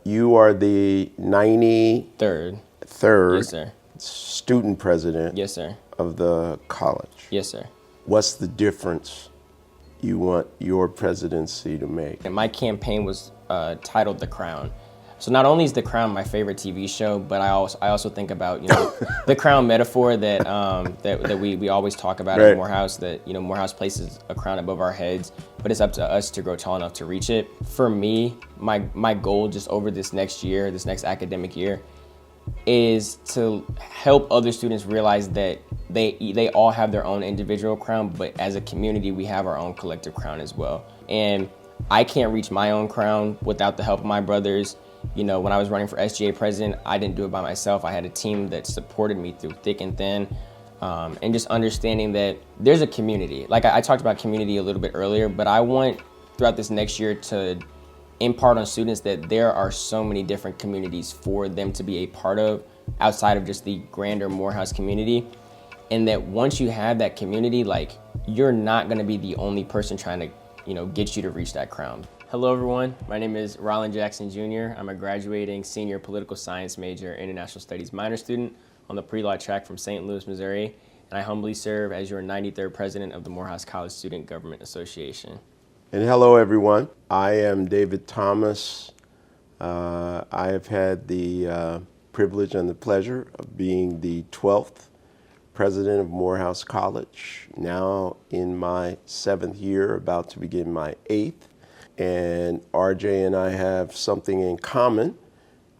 you are the 93rd Yes, sir. student president Yes, sir. of the college. Yes, sir. What's the difference you want your presidency to make? And my campaign was titled "The Crown." So not only is The Crown my favorite TV show, but I also think about the crown metaphor that we always talk about Right. at Morehouse. That Morehouse places a crown above our heads, but it's up to us to grow tall enough to reach it. For me, my goal just over this next year, this next academic year, is to help other students realize that they all have their own individual crown, but as a community, we have our own collective crown as well. And I can't reach my own crown without the help of my brothers. When I was running for SGA president, I didn't do it by myself. I had a team that supported me through thick and thin. And just understanding that there's a community. Like I talked about community a little bit earlier, but I want throughout this next year to impart on students that there are so many different communities for them to be a part of outside of just the grander Morehouse community. And that once you have that community, like, you're not gonna be the only person trying to, get you to reach that crown. Hello everyone, my name is Rollin Jackson Jr. I'm a graduating senior political science major, international studies minor student on the pre-law track from St. Louis, Missouri. And I humbly serve as your 93rd president of the Morehouse College Student Government Association. And hello, everyone. I am David Thomas. I have had the privilege and the pleasure of being the 12th president of Morehouse College, now in my 7th year, about to begin my 8th. And RJ and I have something in common,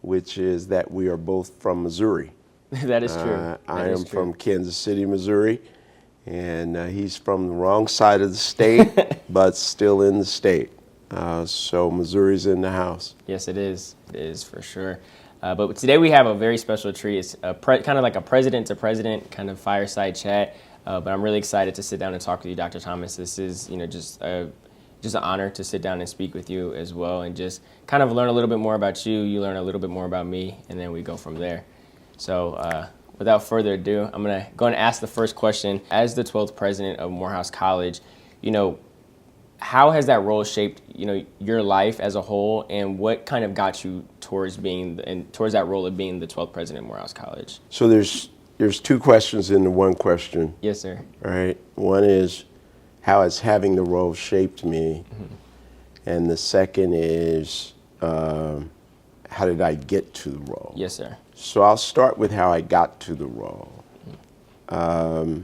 which is that we are both from Missouri. That is true. I am from Kansas City, Missouri, and he's from the wrong side of the state, but still in the state. So Missouri's in the house. Yes, it is. It is for sure. But today we have a very special treat. It's kind of like a president-to-president kind of fireside chat. But I'm really excited to sit down and talk with you, Dr. Thomas. This is, just an honor to sit down and speak with you as well, and just kind of learn a little bit more about you. You learn a little bit more about me, and then we go from there. So without further ado, I'm going to go and ask the first question. As the 12th president of Morehouse College, how has that role shaped, your life as a whole, and what kind of got you towards that role of being the 12th president of Morehouse College? So there's two questions in the one question. Yes, sir. All right. One is, how has having the role shaped me? Mm-hmm. And the second is, how did I get to the role? Yes, sir. So I'll start with how I got to the role. I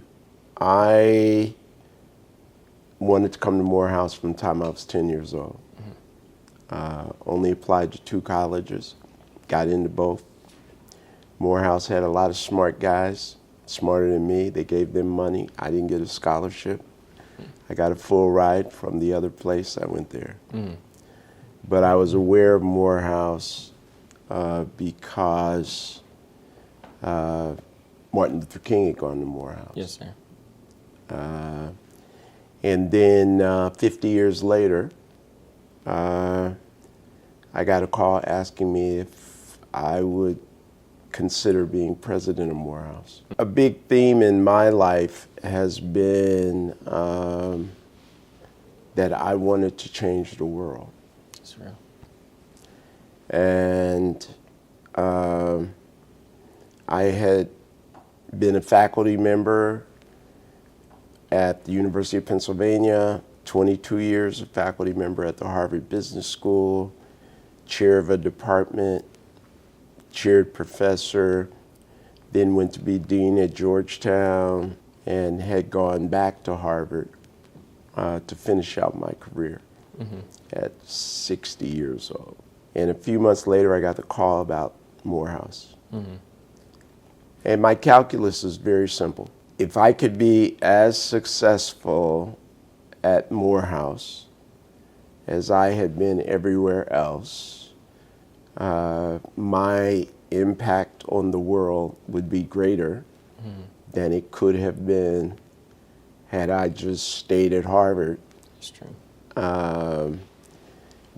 wanted to come to Morehouse from the time I was 10 years old. Mm-hmm. Only applied to 2 colleges, got into both. Morehouse had a lot of smart guys, smarter than me. They gave them money. I didn't get a scholarship. Mm-hmm. I got a full ride from the other place. I went there. Mm-hmm. But I was aware of Morehouse because Martin Luther King had gone to Morehouse. Yes, sir. And then 50 years later, I got a call asking me if I would consider being president of Morehouse. A big theme in my life has been that I wanted to change the world. That's real. And I had been a faculty member at the University of Pennsylvania, 22 years a faculty member at the Harvard Business School, chair of a department, chaired professor, then went to be dean at Georgetown, and had gone back to Harvard to finish out my career at 60 years old. And a few months later, I got the call about Morehouse. And my calculus is very simple. If I could be as successful at Morehouse as I had been everywhere else, my impact on the world would be greater than it could have been had I just stayed at Harvard. That's true.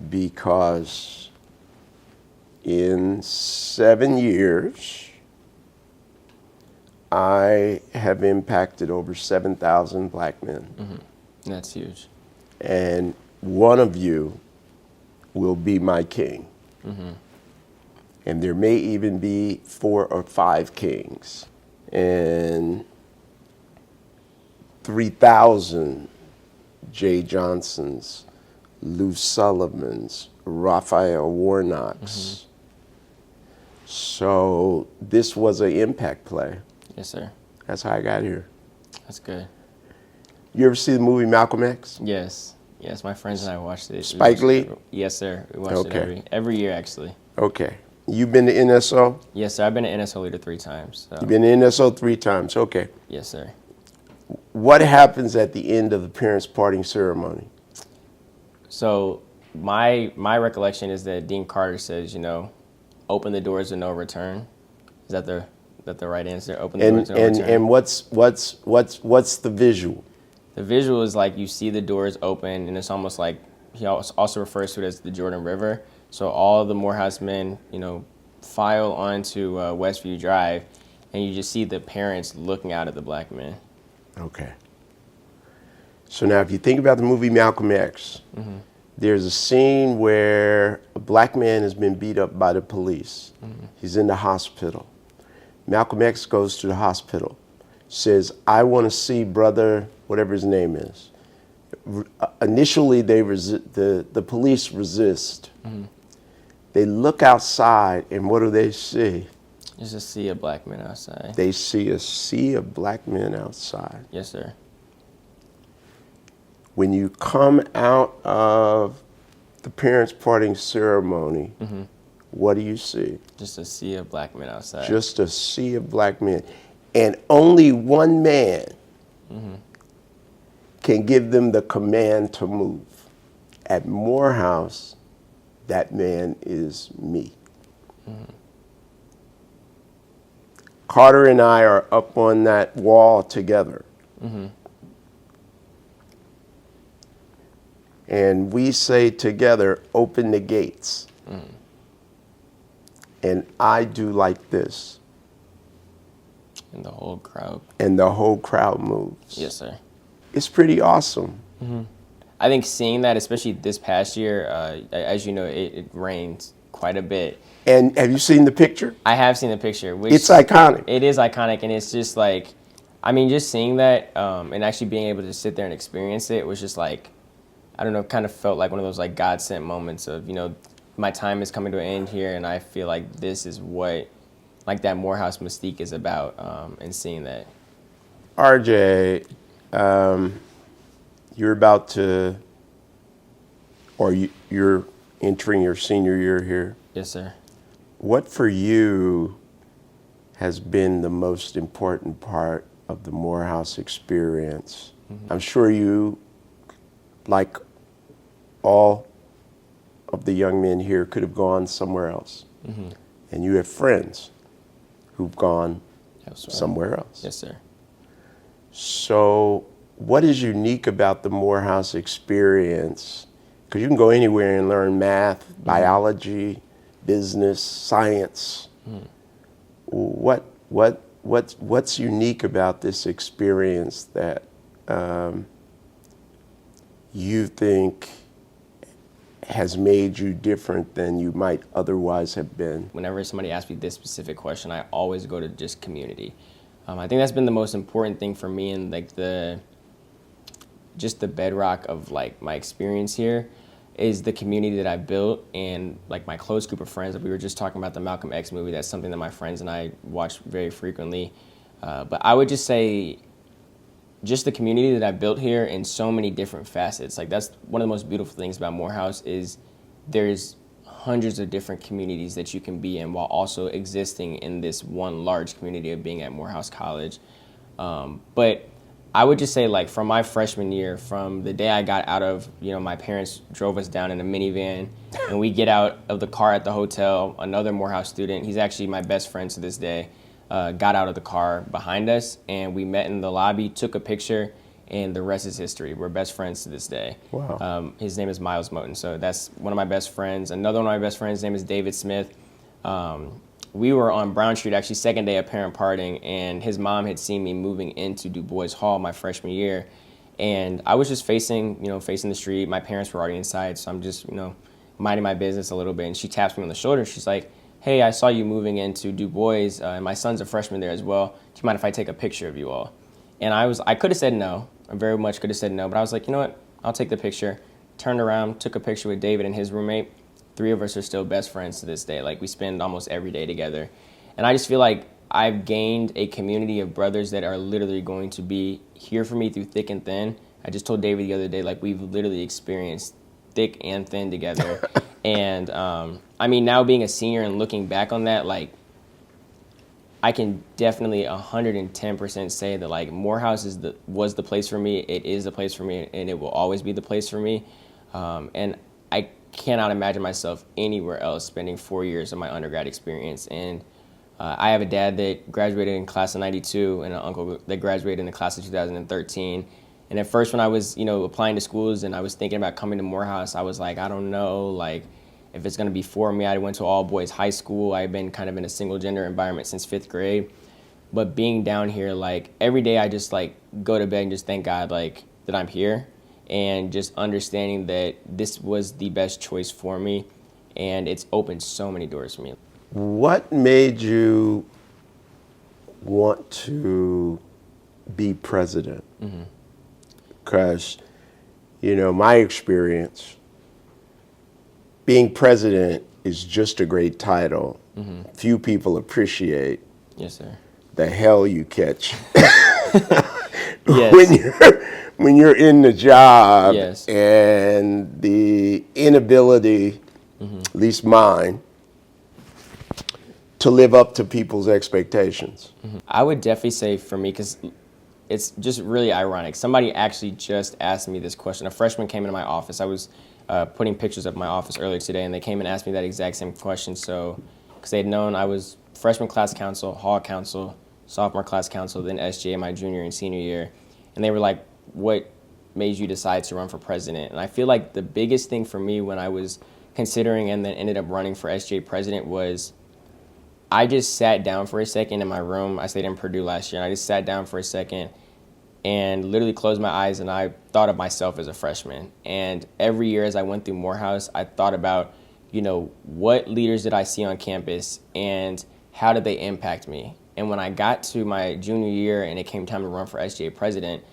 Because in 7 years, I have impacted over 7,000 black men. That's huge. And one of you will be my king. And there may even be 4 or 5 kings. And 3,000 Jay Johnsons, Lou Sullivans, Raphael Warnocks. So this was an impact play. Yes, sir. That's how I got here. That's good. You ever see the movie Malcolm X? Yes. Yes, my friends and I watched it. Spike Lee? Yes, sir. We watched it every year, actually. Okay. You've been to NSO? Yes, sir. I've been an NSO leader 3 times. So. You've been to NSO 3 times. Okay. Yes, sir. What happens at the end of the parents' parting ceremony? So my recollection is that Dean Carter says, open the doors of no return. Is that the right answer? Open the doors of no return. And what's the visual? The visual is like you see the doors open, and it's almost like he also refers to it as the Jordan River. So all the Morehouse men, file onto Westview Drive, and you just see the parents looking out at the black men. Okay. So now if you think about the movie Malcolm X, there's a scene where a black man has been beat up by the police. He's in the hospital. Malcolm X goes to the hospital, says, I want to see brother, whatever his name is. Initially, the police resist. They look outside, and what do they see? Just a sea of black men outside. They see a sea of black men outside. Yes, sir. When you come out of the parents' parting ceremony, what do you see? Just a sea of black men outside. Just a sea of black men. And only one man can give them the command to move. At Morehouse, that man is me. Carter and I are up on that wall together. And we say together, open the gates. And I do like this. And the whole crowd. And the whole crowd moves. Yes, sir. It's pretty awesome. I think seeing that, especially this past year, as you know, it rained quite a bit. And have you seen the picture? I have seen the picture. Which it's iconic. It is iconic, and it's just like, just seeing that and actually being able to sit there and experience it was just like, I don't know, kind of felt like one of those like God-sent moments of, my time is coming to an end here, and I feel like this is what, like that Morehouse mystique is about, and seeing that. RJ, you're about to, or you're entering your senior year here. Yes, sir. What for you has been the most important part of the Morehouse experience? I'm sure you, like all of the young men here, could have gone somewhere else. And you have friends who've gone somewhere else. Yes, sir. So what is unique about the Morehouse experience? Because you can go anywhere and learn math, biology, business, science. What's unique about this experience that you think has made you different than you might otherwise have been? Whenever somebody asks me this specific question, I always go to just community. I think that's been the most important thing for me, and like the bedrock of like my experience here is the community that I built, and like my close group of friends. We were just talking about the Malcolm X movie. That's something that my friends and I watch very frequently. But I would just say just the community that I built here in so many different facets. Like that's one of the most beautiful things about Morehouse is there's hundreds of different communities that you can be in while also existing in this one large community of being at Morehouse College. But I would just say, like, from my freshman year, from the day I got out of, my parents drove us down in a minivan, and we get out of the car at the hotel, another Morehouse student, he's actually my best friend to this day, got out of the car behind us, and we met in the lobby, took a picture, and the rest is history. We're best friends to this day. Wow. His name is Miles Moten, so that's one of my best friends. Another one of my best friends, his name is David Smith. We were on Brown Street, actually, second day of parent parting, and his mom had seen me moving into Du Bois Hall my freshman year, and I was just facing the street. My parents were already inside, so I'm just, minding my business a little bit, and she taps me on the shoulder. She's like, hey, I saw you moving into Du Bois, and my son's a freshman there as well. Do you mind if I take a picture of you all? And I could have said no. I very much could have said no, but I was like, you know what? I'll take the picture. Turned around, took a picture with David and his roommate. 3 of us are still best friends to this day. Like, we spend almost every day together. And I just feel like I've gained a community of brothers that are literally going to be here for me through thick and thin. I just told David the other day, like, we've literally experienced thick and thin together. And I mean, now being a senior and looking back on that, like, I can definitely 110% say that, like, Morehouse was the place for me. It is the place for me, and it will always be the place for me. And I cannot imagine myself anywhere else spending 4 years of my undergrad experience. And I have a dad that graduated in class of 92 and an uncle that graduated in the class of 2013. And at first, when I was, applying to schools and I was thinking about coming to Morehouse, I was like, I don't know, like, if it's going to be for me. I went to all boys high school. I've been kind of in a single gender environment since 5th grade. But being down here, like, every day I just, like, go to bed and just thank God, like, that I'm here, and just understanding that this was the best choice for me, and it's opened so many doors for me. What made you want to be president? Because, my experience, being president is just a great title. Few people appreciate Yes, sir. the hell you catch Yes. when you're in the job, Yes. and the inability, at least mine, to live up to people's expectations. I would definitely say for me, because it's just really ironic. Somebody actually just asked me this question. A freshman came into my office. I was putting pictures of my office earlier today, and they came and asked me that exact same question. So, because they had known I was freshman class council, hall council, sophomore class council, then SJ my junior and senior year. And they were like, what made you decide to run for president? And I feel like the biggest thing for me when I was considering and then ended up running for SJ president was I just sat down for a second in my room. I stayed in Purdue last year, and I just sat down for a second and literally closed my eyes, and I thought of myself as a freshman. And every year as I went through Morehouse, I thought about, what leaders did I see on campus and how did they impact me? And when I got to my junior year and it came time to run for SJ president,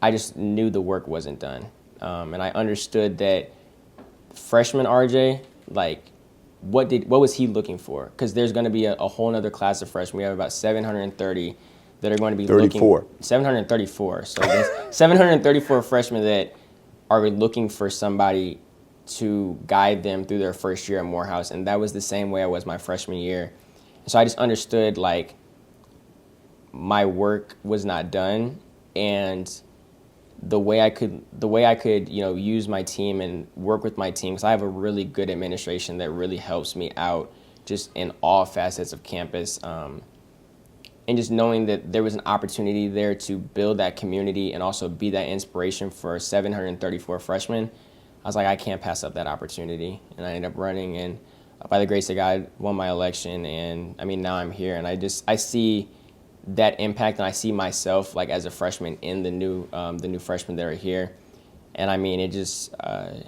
I just knew the work wasn't done. And I understood that freshman RJ, like, what was he looking for? Because there's going to be a whole other class of freshmen. We have about 730 that are going to be 34. looking. 734. So there's 734 freshmen that are looking for somebody to guide them through their first year at Morehouse. And that was the same way I was my freshman year. So I just understood, like, my work was not done, and the way I could, use my team and work with my team, because I have a really good administration that really helps me out just in all facets of campus. And just knowing that there was an opportunity there to build that community and also be that inspiration for 734 freshmen, I was like, I can't pass up that opportunity. And I ended up running, and by the grace of God, won my election. And I mean, now I'm here, and I see that impact, and I see myself, like, as a freshman in the new freshmen that are here. And I mean, it just I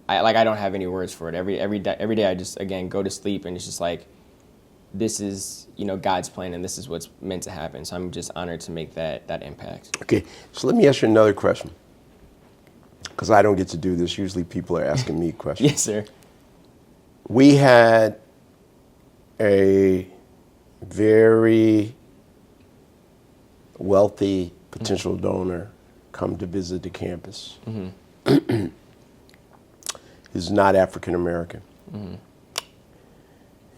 don't have any words for it. Every day I just, again, go to sleep, and it's just like, this is God's plan, and this is what's meant to happen. So I'm just honored to make that impact. Okay, so let me ask you another question, because I don't get to do this. Usually people are asking me questions. Yes, sir. We had a very wealthy potential donor come to visit the campus. He's not African American.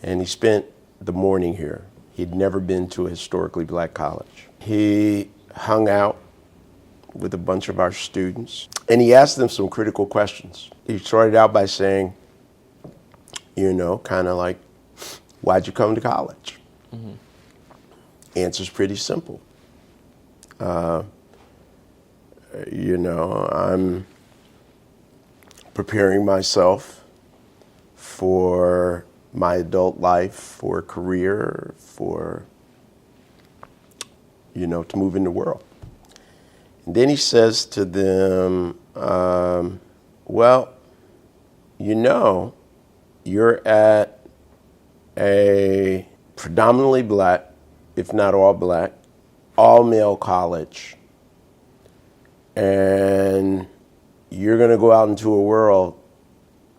And he spent the morning here. He'd never been to a historically black college. He hung out with a bunch of our students, and he asked them some critical questions. He started out by saying, kind of like, why'd you come to college? Answer's pretty simple. I'm preparing myself for my adult life, for a career, for, to move in the world. And then he says to them, well, you're at a predominantly black, if not all black, all male college, and you're going to go out into a world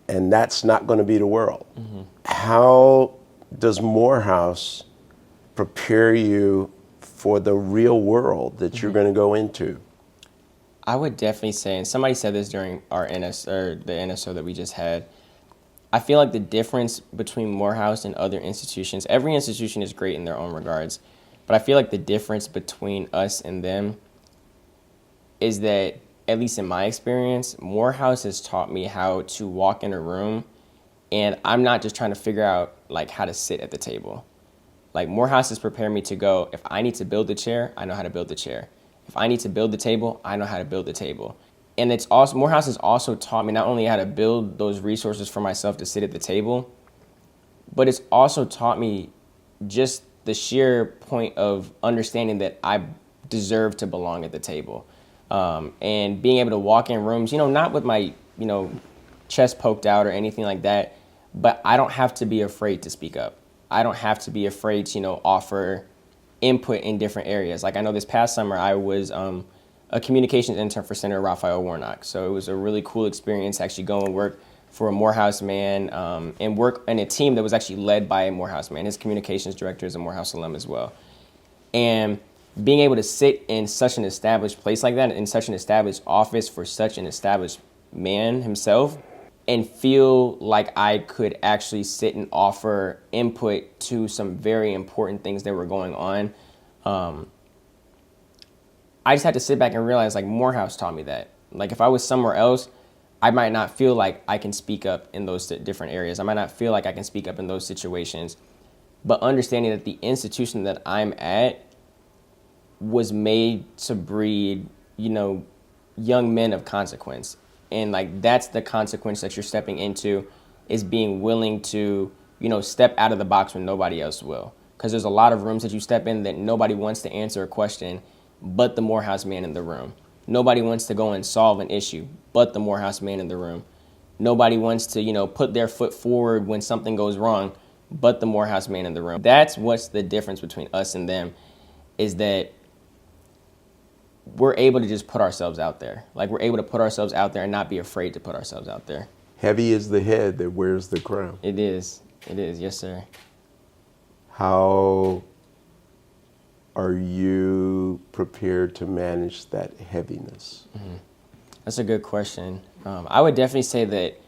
and that's not going to be the world. Mm-hmm. How does Morehouse prepare you for the real world that you're going to go into? I would definitely say, and somebody said this during our the NSO that we just had, I feel like the difference between Morehouse and other institutions, every institution is great in their own regards, but I feel like the difference between us and them is that, at least in my experience, Morehouse has taught me how to walk in a room, and I'm not just trying to figure out like how to sit at the table. Like, Morehouse has prepared me to go, if I need to build a chair, I know how to build the chair. If I need to build the table, I know how to build the table. And it's also, Morehouse has also taught me not only how to build those resources for myself to sit at the table, but it's also taught me just the sheer point of understanding that I deserve to belong at the table. And being able to walk in rooms, not with my, chest poked out or anything like that, but I don't have to be afraid to speak up. I don't have to be afraid to, offer input in different areas. Like, I know this past summer I was a communications intern for Senator Raphael Warnock. So it was a really cool experience to actually go and work for a Morehouse man and work in a team that was actually led by a Morehouse man. His communications director is a Morehouse alum as well. And being able to sit in such an established place like that, in such an established office for such an established man himself, and feel like I could actually sit and offer input to some very important things that were going on. I just had to sit back and realize, like, Morehouse taught me that. Like, if I was somewhere else, I might not feel like I can speak up in those different areas. I might not feel like I can speak up in those situations. But understanding that the institution that I'm at was made to breed, young men of consequence. And, like, that's the consequence that you're stepping into, is being willing to, step out of the box when nobody else will. Because there's a lot of rooms that you step in that nobody wants to answer a question but the Morehouse man in the room. Nobody wants to go and solve an issue but the Morehouse man in the room. Nobody wants to, put their foot forward when something goes wrong but the Morehouse man in the room. That's what's the difference between us and them, is that we're able to just put ourselves out there. Like, we're able to put ourselves out there and not be afraid to put ourselves out there. Heavy is the head that wears the crown. It is. It is. Yes, sir. How are you prepared to manage that heaviness? Mm-hmm. That's a good question. I would definitely say that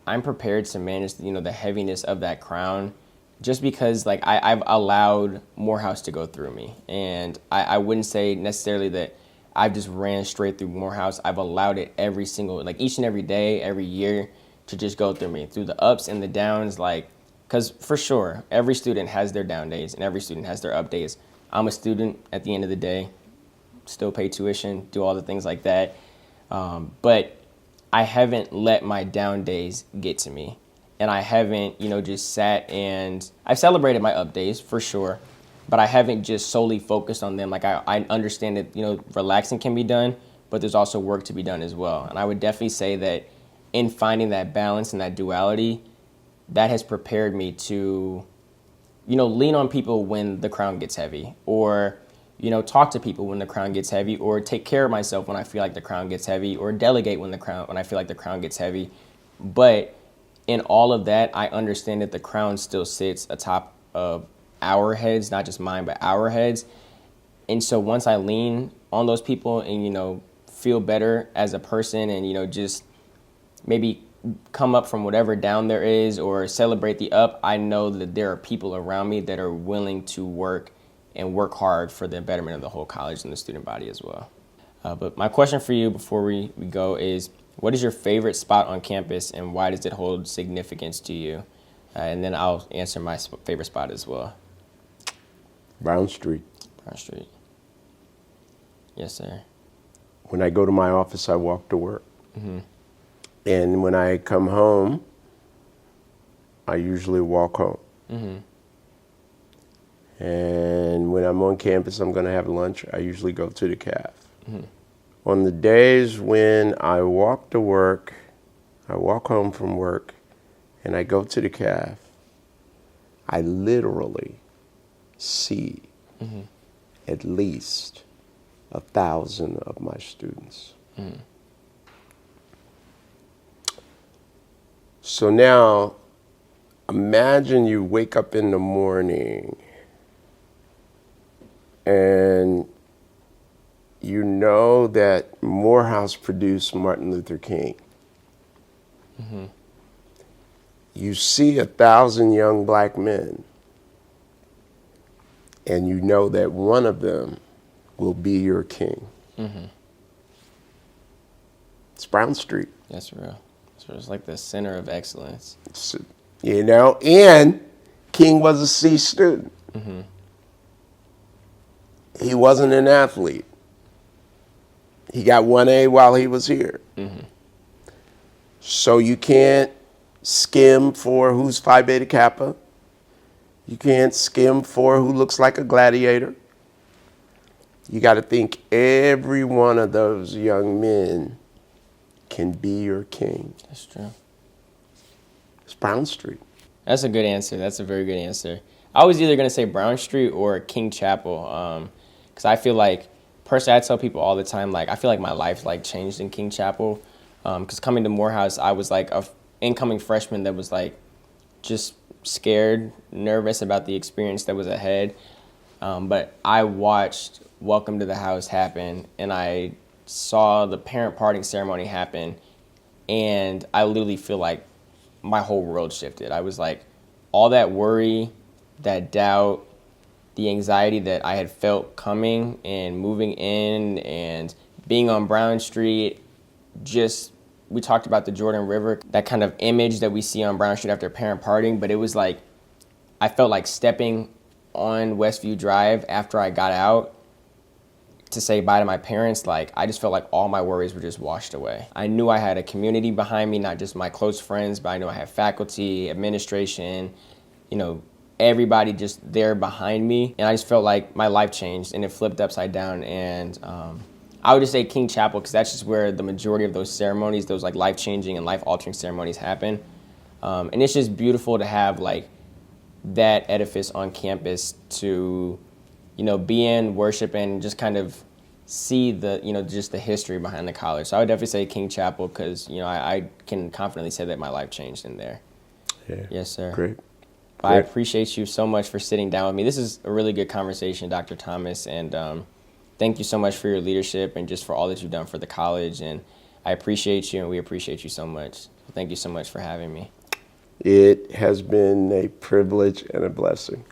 I'm prepared to manage, the heaviness of that crown, just because, like, I've allowed Morehouse to go through me. And I wouldn't say necessarily that I've just ran straight through Morehouse. I've allowed it every single, like, each and every day, every year, to just go through me, through the ups and the downs. Like, because for sure, every student has their down days and every student has their up days. I'm a student at the end of the day, still pay tuition, do all the things like that. But I haven't let my down days get to me. And I haven't, just sat and I've celebrated my up days for sure, but I haven't just solely focused on them. Like, I understand that, relaxing can be done, but there's also work to be done as well. And I would definitely say that in finding that balance and that duality, that has prepared me to, lean on people when the crown gets heavy, or, talk to people when the crown gets heavy, or take care of myself when I feel like the crown gets heavy, or delegate when I feel like the crown gets heavy. But in all of that, I understand that the crown still sits atop of our heads, not just mine, but our heads. And so once I lean on those people and, feel better as a person and, just maybe come up from whatever down there is or celebrate the up, I know that there are people around me that are willing to work and work hard for the betterment of the whole college and the student body as well. But my question for you before we go is, what is your favorite spot on campus and why does it hold significance to you? And then I'll answer my favorite spot as well. Brown Street. Brown Street. Yes, sir. When I go to my office, I walk to work. Mm-hmm. And when I come home, I usually walk home. Mm-hmm. And when I'm on campus, I'm going to have lunch. I usually go to the caf. Mm-hmm. On the days when I walk to work, I walk home from work, and I go to the caf, I literally see at least 1,000 of my students. So now, imagine you wake up in the morning and you know that Morehouse produced Martin Luther King. You see 1,000 young black men, and you know that one of them will be your king. It's Brown Street. That's real. It's like the center of excellence. You know, and King was a C student. He wasn't an athlete. He got 1A while he was here. So you can't skim for who's Phi Beta Kappa. You can't skim for who looks like a gladiator. You got to think every one of those young men can be your king. That's true. It's Brown Street. That's a good answer. That's a very good answer. I was either going to say Brown Street or King Chapel, because I feel like, personally, I tell people all the time, like, I feel like my life, like, changed in King Chapel, because coming to Morehouse, I was, like, a incoming freshman that was, like, just scared, nervous about the experience that was ahead, but I watched Welcome to the House happen, and I saw the parent parting ceremony happen, and I literally feel like my whole world shifted. I was like, all that worry, that doubt, the anxiety that I had felt coming and moving in and being on Brown Street, just, we talked about the Jordan River, that kind of image that we see on Brown Street after parent parting, but it was like, I felt like stepping on Westview Drive after I got out to say bye to my parents. Like, I just felt like all my worries were just washed away. I knew I had a community behind me, not just my close friends, but I knew I had faculty, administration, you know, everybody just there behind me. And I just felt like my life changed and it flipped upside down. And I would just say King Chapel, because that's just where the majority of those ceremonies, those like life-changing and life-altering ceremonies happen. And it's just beautiful to have like that edifice on campus to, you know, be in, worship, and just kind of see the, you know, just the history behind the college. So I would definitely say King Chapel because, you know, I can confidently say that my life changed in there. Yeah. Yes, sir. Great. I appreciate you so much for sitting down with me. This is a really good conversation, Dr. Thomas, and thank you so much for your leadership and just for all that you've done for the college. And I appreciate you, and we appreciate you so much. Thank you so much for having me. It has been a privilege and a blessing.